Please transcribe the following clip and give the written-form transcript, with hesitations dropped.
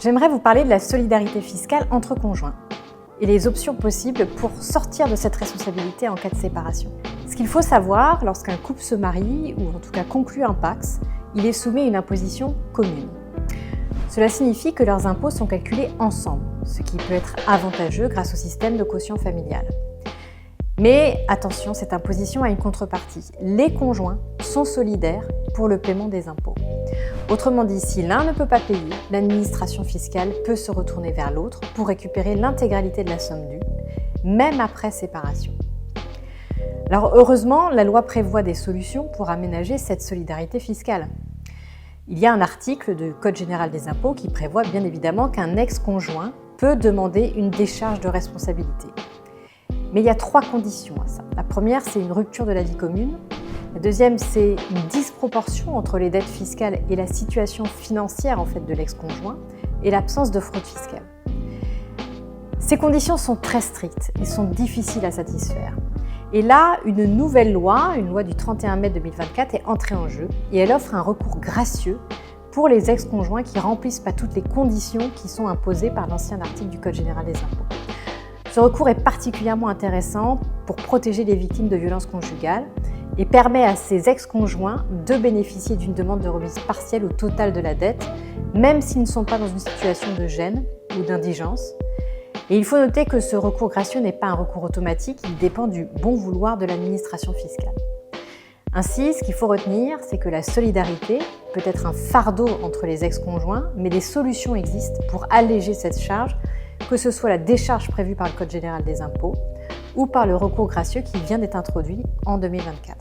J'aimerais vous parler de la solidarité fiscale entre conjoints et les options possibles pour sortir de cette responsabilité en cas de séparation. Ce qu'il faut savoir, lorsqu'un couple se marie ou en tout cas conclut un PACS, il est soumis à une imposition commune. Cela signifie que leurs impôts sont calculés ensemble, ce qui peut être avantageux grâce au système de quotient familial. Mais attention, cette imposition a une contrepartie. Les conjoints sont solidaires pour le paiement des impôts. Autrement dit, si l'un ne peut pas payer, l'administration fiscale peut se retourner vers l'autre pour récupérer l'intégralité de la somme due, même après séparation. Alors heureusement, la loi prévoit des solutions pour aménager cette solidarité fiscale. Il y a un article du Code général des impôts qui prévoit bien évidemment qu'un ex-conjoint peut demander une décharge de responsabilité. Mais il y a 3 conditions à ça. La première, c'est une rupture de la vie commune. La deuxième, c'est une disproportion entre les dettes fiscales et la situation financière de l'ex-conjoint et l'absence de fraude fiscale. Ces conditions sont très strictes et sont difficiles à satisfaire. Et là, une nouvelle loi, une loi du 31 mai 2024, est entrée en jeu et elle offre un recours gracieux pour les ex-conjoints qui ne remplissent pas toutes les conditions qui sont imposées par l'ancien article du Code général des impôts. Ce recours est particulièrement intéressant pour protéger les victimes de violences conjugales et permet à ces ex-conjoints de bénéficier d'une demande de remise partielle ou totale de la dette, même s'ils ne sont pas dans une situation de gêne ou d'indigence. Et il faut noter que ce recours gracieux n'est pas un recours automatique, il dépend du bon vouloir de l'administration fiscale. Ainsi, ce qu'il faut retenir, c'est que la solidarité peut être un fardeau entre les ex-conjoints, mais des solutions existent pour alléger cette charge, que ce soit la décharge prévue par le Code général des impôts ou par le recours gracieux qui vient d'être introduit en 2024.